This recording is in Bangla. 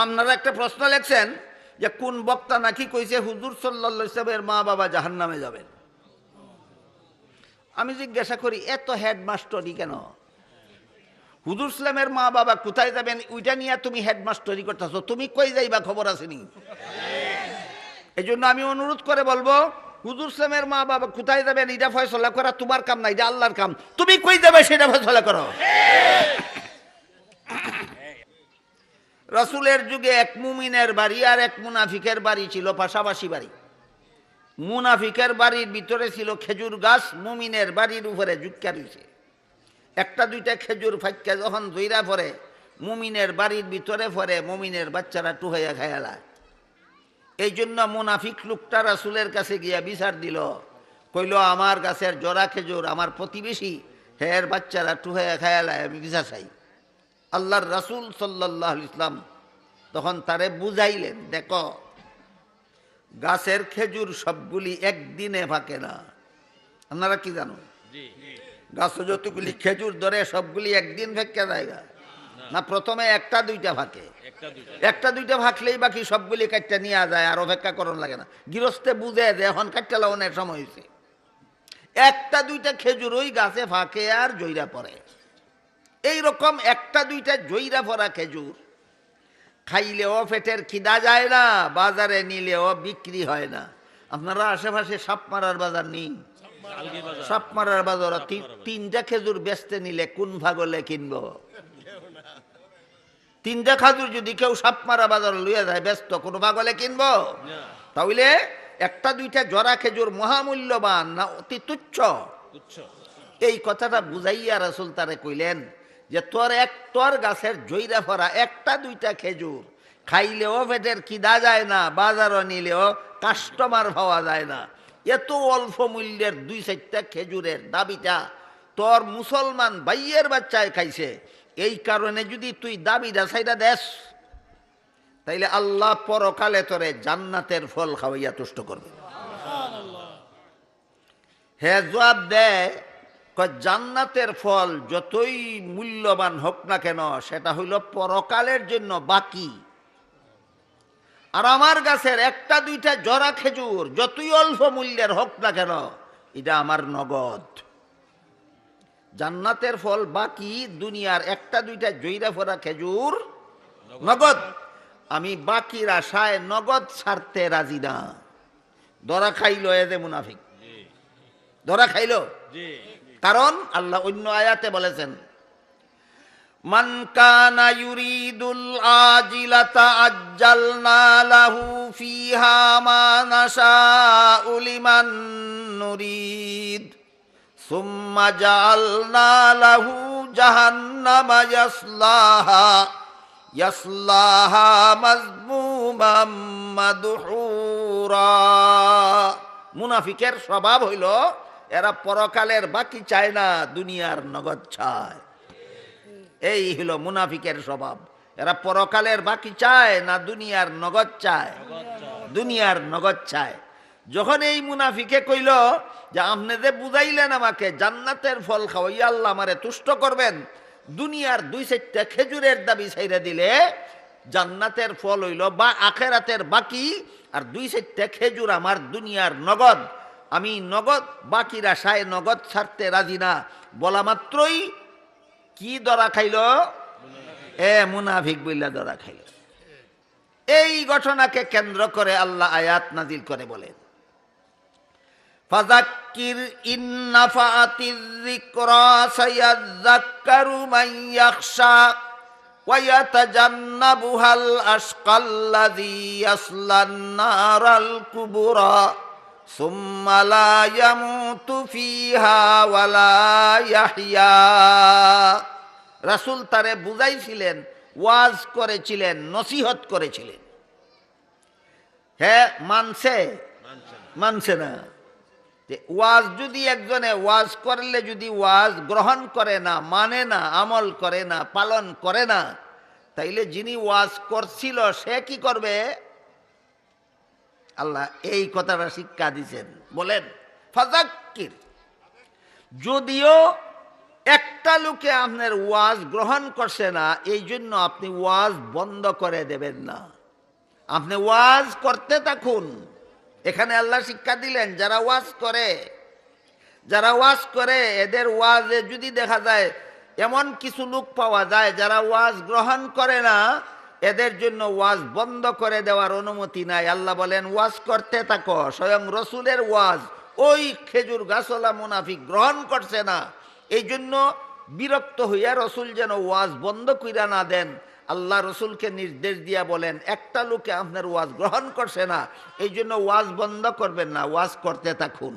আপনারা একটা প্রশ্ন লিখছেন যে কোন বক্তা নাকি কইছে হুজুর সাল্লাল্লাহু আলাইহি ওয়াসাল্লামের মা বাবা জাহান্নামে যাবেন। আমি জিজ্ঞাসা করি এত হেডমাস্টারি কেন? হুজুর সাল্লামের মা বাবা কোথায় যাবেন ওইটা নিয়ে তুমি হেডমাস্টারি করতেছো, তুমি কই যাইবা খবর আসেনি? এই জন্য আমি অনুরোধ করে বলবো হুজুর সাল্লামের মা বাবা কোথায় যাবেন এটা ফয়সলা করা তোমার কাম না, এটা আল্লাহর কাম। তুমি কই যাবে সেটা ফয়সলা করো। রাসূলের যুগে এক মুমিনের বাড়ি আর এক মুনাফিকের বাড়ি ছিল পাশাপাশি বাড়ি। মুনাফিকের বাড়ির ভিতরে ছিল খেজুর গাছ, মুমিনের বাড়ির উপরে জুক্কা রয়েছে। একটা দুইটা খেজুর ফাইক্কা যখন জইরা পড়ে মুমিনের বাড়ির ভিতরে পড়ে, মুমিনের বাচ্চারা টুহাইয়া খায়ালায়। এই জন্য মুনাফিক লোকটা রাসূলের কাছে গিয়া বিচার দিল, কইল আমার গাছের জোড়া খেজুর আমার প্রতিবেশী হের বাচ্চারা টুহাইয়া খায়ালায়, আমি বিচার চাই। আল্লাহর রাসূল সাল্লাল্লাহু আলাইহি ওয়াসাল্লাম তখন তারে বুঝাইলেন, দেখো গাছের খেজুর সবগুলি একদিনে ফাঁকে না। আপনারা কি জানো? গাছ যতগুলি খেজুর ধরে সবগুলি একদিন ফেঁকে জায়গা না, প্রথমে একটা দুইটা ফাঁকে। একটা দুইটা ফাঁকলেই বাকি সবগুলি কাটটা নিয়ে যায়, আর অপেক্ষা করণ লাগে না। গৃহস্থে বুঝে যে এখন কাটটা লাগানোর সময় হয়েছে। একটা দুইটা খেজুর ওই গাছে ফাঁকে আর জইরা পড়ে। এইরকম একটা দুইটা জইরা পড়া খেজুর খাইলেও পেটের খিদা যায় না, বাজারে নিলেও বিক্রি হয় না। আপনারা আশেপাশে সাপ মারার বাজার নেই? সাপ মারার বাজার তিনটা খেজুর বেচতে নিলে কোন ভাগলে কিনবো? তিনটা খাজুর যদি কেউ সাপ মারা বাজার লইয়া যায় ব্যস্ত, কোনো ভাগলে কিনবো? তাহলে একটা দুইটা জরা খেজুর মহামূল্যবান না অতি তুচ্ছ? এই কথাটা বুঝাইয়া রাসূল তারে কইলেন যে তোর গাছের জইরা ভরা একটা দুইটা খেজুর খাইলেও পেটের খিদা যায় না, বাজারও নিলেও কাস্টমার পাওয়া যায় না। এত অল্প মূল্যের দুই চারটা খেজুরের দাবিটা তোর মুসলমান ভাইয়ের বাচ্চায় খাইছে, এই কারণে যদি তুই দাবিটা সাইডা দেস তাইলে আল্লাহ পরকালে তোরে জান্নাতের ফল খাওয়াইয়া তুষ্ট করবে। হে জবাব দেয়, জান্নাতের ফল যতই মূল্যবান হোক না কেন সেটা হইল পরকালের জন্য বাকি। আর আমার গাছের একটা দুইটা জরা খেজুর যতই অল্প মূল্যের হোক না কেন এটা আমার নগদ। জান্নাতের ফল বাকি, দুনিয়ার একটা দুইটা জইরা ফোরা খেজুর নগদ। আমি বাকির আশায় নগদ ছাড়তে রাজি না। ধরা খাইল এ যে মুনাফিক, ধরা খাইল। কারণ আল্লাহ অন্য আয়াতে বলেছেন, মান কানা ইউরিদুল আজিলাতা আজ্জালনা লাহু ফিহা মা নাশাউ লিমান নুরিদ সুম্মা জাআলনা লাহু জাহান্নামা ইয়াসলাহা মাযমুমান মাদহুরা। মুনাফিকের স্বভাব হইল এরা পরকালের বাকি চায় না, দুনিয়ার নগদ চায়। এই হলো মুনাফিকের স্বভাব। এরা পরকালের বাকি চায় না, দুনিয়ার নগদ চায়। দুনিয়ার নগদ চায়। যখন এই মুনাফিকে কইল যে আপনি যে বুঝাইলেন আমাকে জান্নাতের ফল খাওয়াইয়া আল্লাহ আমারে তুষ্ট করবেন, দুনিয়ার দুই চারটা খেজুরের দাবি ছাইরা দিলে জান্নাতের ফল হইল বা আখেরাতের বাকি, আর দুই চারটা খেজুর আমার দুনিয়ার নগদ। আমি নগদ বাকির আশায় নগদ ছাড়তে রাজি না। বলা মাত্রই কি ধরা খাইল? মুনাফিক বইলা ধরা খাইল। এই ঘটনাকে কেন্দ্র করে আল্লাহ আয়াত নাজিল করে বলেন, ফাযাক্কির ইন নাফাআতিয যিকরা সায়াযাক্কারু মান ইয়াখশা ওয়া ইয়াতাজান্নাবুহাল আশকাল্লাযী ইয়াসলান নারাল কুবরা সুম্মা লা ইয়ামুতু ফিহা ওয়া লা ইয়াহইয়া। রাসূল তারে বুঝাইছিলেন, ওয়াজ করেছিলেন, নসিহত করেছিলেন। হ্যাঁ, মানছে না। ওয়াজ যদি একজনে ওয়াজ করলে যদি ওয়াজ গ্রহণ করে না, মানে না, আমল করে না, পালন করে না, তাইলে যিনি ওয়াজ করছিল সে কি করবে? আল্লাহ এই কথাটা শিক্ষা দিছেন, বলেন ফাযাক্কির। যদিও একটা লোকে আপনার ওয়াজ গ্রহণ করছে না, এই জন্য আপনি ওয়াজ বন্ধ করে দেবেন না, আপনি ওয়াজ করতে থাকুন। এখানে আল্লাহ শিক্ষা দিলেন যারা ওয়াজ করে, যারা ওয়াজ করে এদের ওয়াজে যদি দেখা যায় এমন কিছু লোক পাওয়া যায় যারা ওয়াজ গ্রহণ করে না, এদের জন্য ওয়াজ বন্ধ করে দেওয়ার অনুমতি নাই। আল্লাহ বলেন ওয়াজ করতে থাকো। স্বয়ং রসুলের ওয়াজ ওই খেজুর গাছওয়ালা মুনাফিক গ্রহণ করছে না, এই জন্য বিরক্ত হইয়া রসুল যেন ওয়াজ বন্ধ কইরা না দেন, আল্লাহ রসুলকে নির্দেশ দিয়া বলেন একটা লোকে আপনার ওয়াজ গ্রহণ করছে না, এই জন্য ওয়াজ বন্ধ করবেন না, ওয়াজ করতে থাকুন।